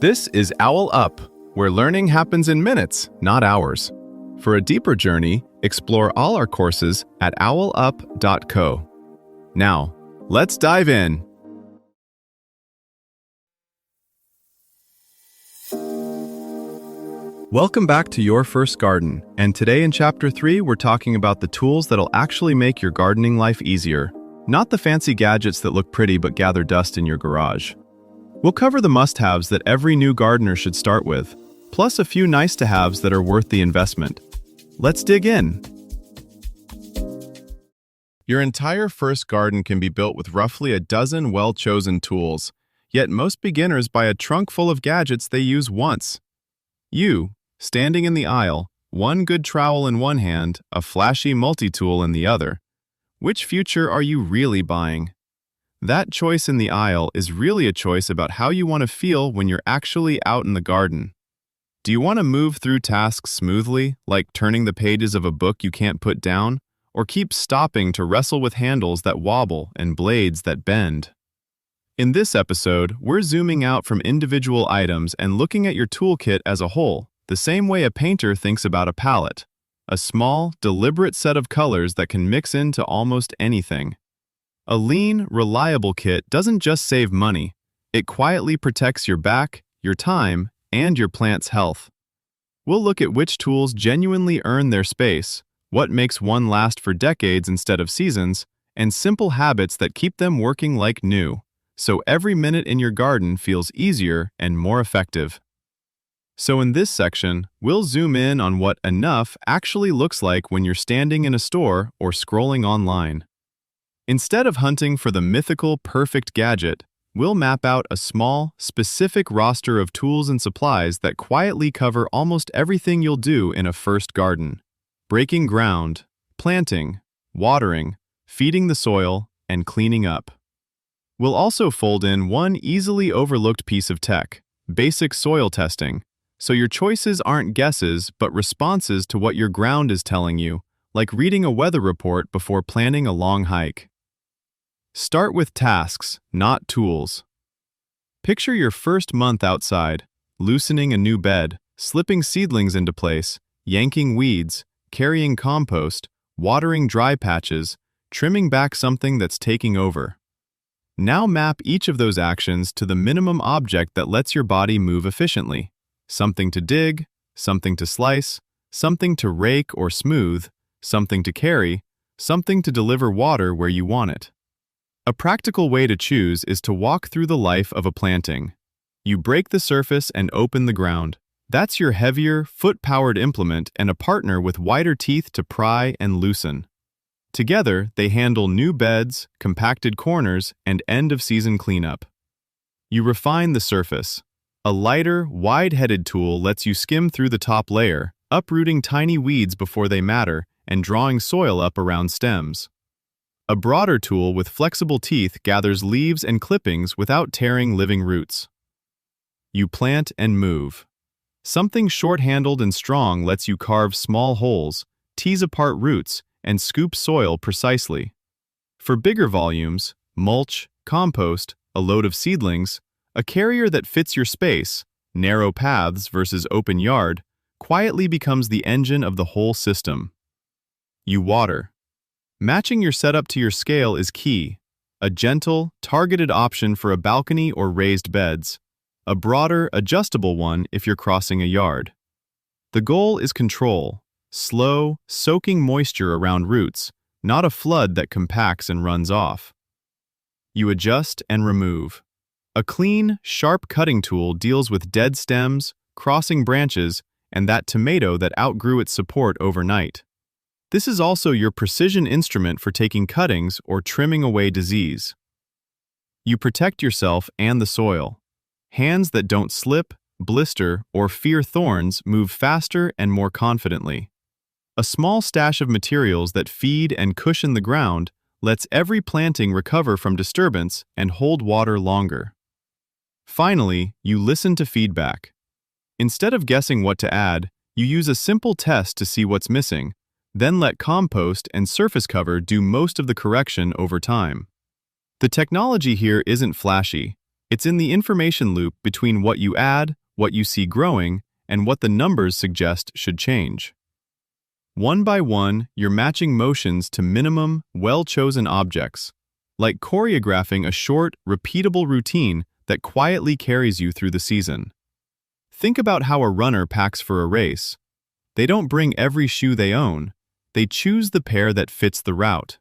This is OwlUp, where learning happens in minutes, not hours. For a deeper journey, explore all our courses at owlup.co. Now, let's dive in. Welcome back to Your First Garden, and today in Chapter 3 we're talking about the tools that'll actually make your gardening life easier, not the fancy gadgets that look pretty but gather dust in your garage. We'll cover the must-haves that every new gardener should start with, plus a few nice-to-haves that are worth the investment. Let's dig in. Your entire first garden can be built with roughly a dozen well-chosen tools, yet most beginners buy a trunk full of gadgets they use once. You, standing in the aisle, one good trowel in one hand, a flashy multi-tool in the other. Which future are you really buying? That choice in the aisle is really a choice about how you want to feel when you're actually out in the garden. Do you want to move through tasks smoothly, like turning the pages of a book you can't put down, or keep stopping to wrestle with handles that wobble and blades that bend? In this episode, we're zooming out from individual items and looking at your toolkit as a whole, the same way a painter thinks about a palette. A small, deliberate set of colors that can mix into almost anything. A lean, reliable kit doesn't just save money, it quietly protects your back, your time, and your plant's health. We'll look at which tools genuinely earn their space, what makes one last for decades instead of seasons, and simple habits that keep them working like new, so every minute in your garden feels easier and more effective. So in this section, we'll zoom in on what enough actually looks like when you're standing in a store or scrolling online. Instead of hunting for the mythical perfect gadget, we'll map out a small, specific roster of tools and supplies that quietly cover almost everything you'll do in a first garden. Breaking ground, planting, watering, feeding the soil, and cleaning up. We'll also fold in one easily overlooked piece of tech, basic soil testing, so your choices aren't guesses but responses to what your ground is telling you, like reading a weather report before planning a long hike. Start with tasks, not tools. Picture your first month outside, loosening a new bed, slipping seedlings into place, yanking weeds, carrying compost, watering dry patches, trimming back something that's taking over. Now map each of those actions to the minimum object that lets your body move efficiently. Something to dig, something to slice, something to rake or smooth, something to carry, something to deliver water where you want it. A practical way to choose is to walk through the life of a planting. You break the surface and open the ground. That's your heavier, foot-powered implement and a partner with wider teeth to pry and loosen. Together, they handle new beds, compacted corners, and end-of-season cleanup. You refine the surface. A lighter, wide-headed tool lets you skim through the top layer, uprooting tiny weeds before they matter and drawing soil up around stems. A broader tool with flexible teeth gathers leaves and clippings without tearing living roots. You plant and move. Something short-handled and strong lets you carve small holes, tease apart roots, and scoop soil precisely. For bigger volumes, mulch, compost, a load of seedlings, a carrier that fits your space, narrow paths versus open yard, quietly becomes the engine of the whole system. You water. Matching your setup to your scale is key. A gentle, targeted option for a balcony or raised beds. A broader, adjustable one if you're crossing a yard. The goal is control. Slow, soaking moisture around roots, not a flood that compacts and runs off. You adjust and remove. A clean, sharp cutting tool deals with dead stems, crossing branches, and that tomato that outgrew its support overnight. This is also your precision instrument for taking cuttings or trimming away disease. You protect yourself and the soil. Hands that don't slip, blister, or fear thorns move faster and more confidently. A small stash of materials that feed and cushion the ground lets every planting recover from disturbance and hold water longer. Finally, you listen to feedback. Instead of guessing what to add, you use a simple test to see what's missing, then let compost and surface cover do most of the correction over time. The technology here isn't flashy. It's in the information loop between what you add, what you see growing, and what the numbers suggest should change. One by one, you're matching motions to minimum, well-chosen objects, like choreographing a short, repeatable routine that quietly carries you through the season. Think about how a runner packs for a race. They don't bring every shoe they own. They choose the pair that fits the route.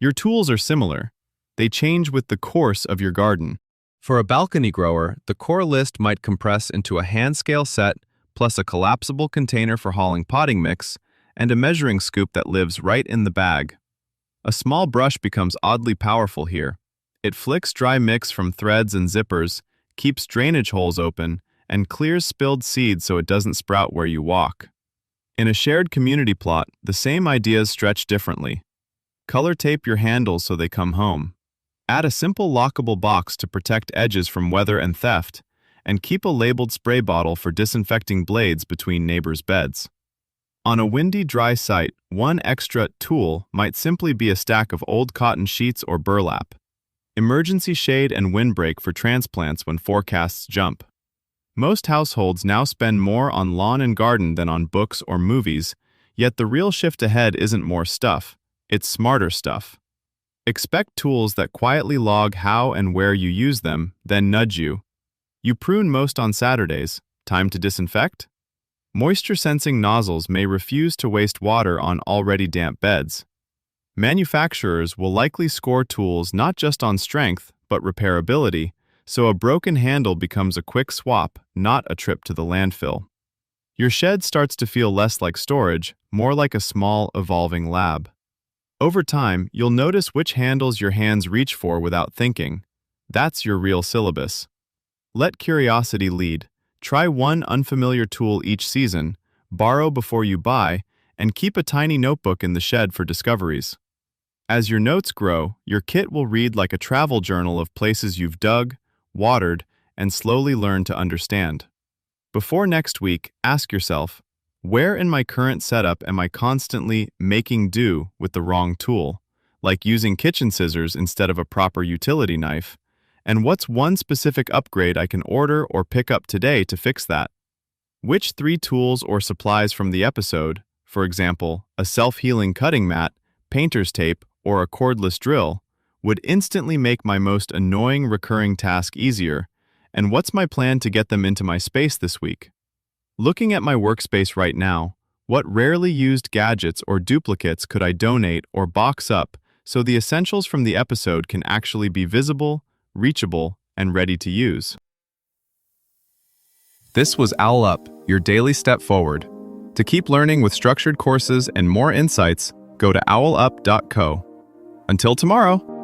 Your tools are similar. They change with the course of your garden. For a balcony grower, the core list might compress into a hand-scale set, plus a collapsible container for hauling potting mix, and a measuring scoop that lives right in the bag. A small brush becomes oddly powerful here. It flicks dry mix from threads and zippers, keeps drainage holes open, and clears spilled seeds so it doesn't sprout where you walk. In a shared community plot, the same ideas stretch differently. Color tape your handles so they come home. Add a simple lockable box to protect edges from weather and theft, and keep a labeled spray bottle for disinfecting blades between neighbors' beds. On a windy, dry site, one extra tool might simply be a stack of old cotton sheets or burlap. Emergency shade and windbreak for transplants when forecasts jump. Most households now spend more on lawn and garden than on books or movies, yet the real shift ahead isn't more stuff, it's smarter stuff. Expect tools that quietly log how and where you use them, then nudge you. You prune most on Saturdays, time to disinfect? Moisture-sensing nozzles may refuse to waste water on already damp beds. Manufacturers will likely score tools not just on strength, but repairability, so a broken handle becomes a quick swap, not a trip to the landfill. Your shed starts to feel less like storage, more like a small, evolving lab. Over time, you'll notice which handles your hands reach for without thinking. That's your real syllabus. Let curiosity lead. Try one unfamiliar tool each season, borrow before you buy, and keep a tiny notebook in the shed for discoveries. As your notes grow, your kit will read like a travel journal of places you've dug, watered, and slowly learned to understand. Before next week, ask yourself, where in my current setup am I constantly making do with the wrong tool, like using kitchen scissors instead of a proper utility knife? And what's one specific upgrade I can order or pick up today to fix that? Which 3 tools or supplies from the episode, for example, a self-healing cutting mat, painter's tape, or a cordless drill, would instantly make my most annoying recurring task easier, and what's my plan to get them into my space this week? Looking at my workspace right now, what rarely used gadgets or duplicates could I donate or box up so the essentials from the episode can actually be visible, reachable, and ready to use? This was OwlUp, your daily step forward. To keep learning with structured courses and more insights, go to owlup.co. Until tomorrow!